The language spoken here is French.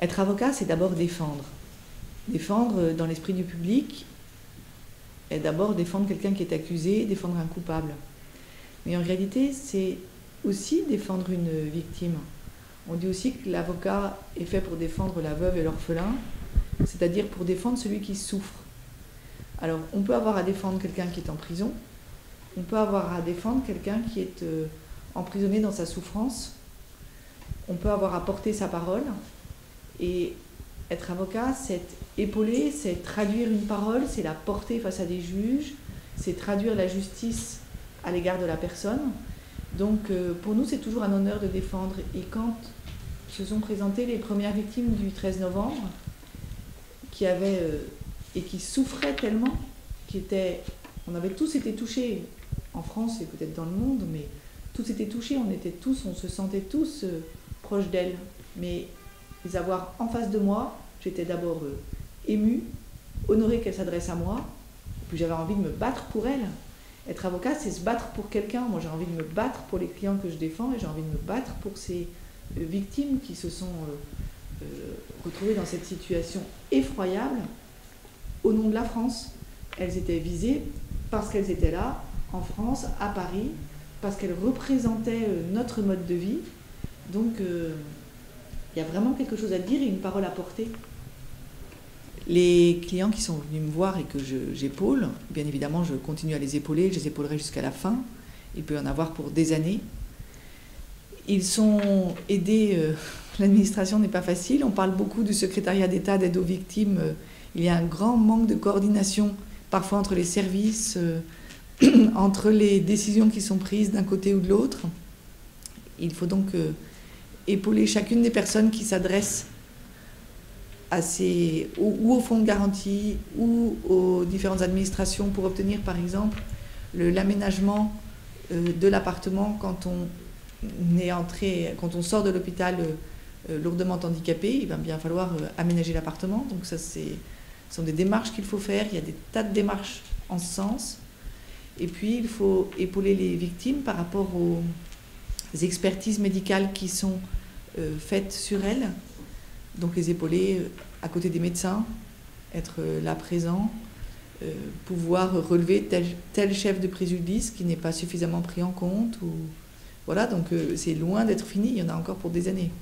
Être avocat, c'est d'abord défendre. Défendre dans l'esprit du public est d'abord défendre quelqu'un qui est accusé, défendre un coupable. Mais en réalité, c'est aussi défendre une victime. On dit aussi que l'avocat est fait pour défendre la veuve et l'orphelin, c'est-à-dire pour défendre celui qui souffre. Alors, on peut avoir à défendre quelqu'un qui est en prison, on peut avoir à défendre quelqu'un qui est emprisonné dans sa souffrance, on peut avoir à porter sa parole, et être avocat, c'est épauler, c'est traduire une parole, c'est la porter face à des juges, c'est traduire la justice à l'égard de la personne. Donc pour nous, c'est toujours un honneur de défendre. Et quand se sont présentées les premières victimes du 13 novembre, qui avaient et qui souffraient tellement, on avait tous été touchés, en France et peut-être dans le monde, mais tous étaient touchés, on se sentait tous proches d'elles. Mais les avoir en face de moi, j'étais d'abord émue, honorée qu'elle s'adresse à moi, puis j'avais envie de me battre pour elle. Être avocat, c'est se battre pour quelqu'un. Moi, j'ai envie de me battre pour les clients que je défends et j'ai envie de me battre pour ces victimes qui se sont retrouvées dans cette situation effroyable au nom de la France. Elles étaient visées parce qu'elles étaient là, en France, à Paris, parce qu'elles représentaient notre mode de vie. Donc, il y a vraiment quelque chose à dire et une parole à porter. Les clients qui sont venus me voir et que j'épaule, bien évidemment, je continue à les épauler, je les épaulerai jusqu'à la fin. Il peut y en avoir pour des années. Ils sont aidés, l'administration n'est pas facile. On parle beaucoup du secrétariat d'État d'aide aux victimes. Il y a un grand manque de coordination, parfois entre les services, entre les décisions qui sont prises d'un côté ou de l'autre. Il faut donc épauler chacune des personnes qui s'adressent ou au fonds de garantie ou aux différentes administrations pour obtenir par exemple l'aménagement de l'appartement quand on sort de l'hôpital lourdement handicapé. Il va bien falloir aménager l'appartement, donc ça ce sont des démarches qu'il faut faire. Il y a des tas de démarches en ce sens. Et puis il faut épauler les victimes par rapport aux expertises médicales qui sont faites sur elles. Donc les épauler à côté des médecins, être là présent, pouvoir relever tel chef de préjudice qui n'est pas suffisamment pris en compte. Voilà, donc c'est loin d'être fini, il y en a encore pour des années.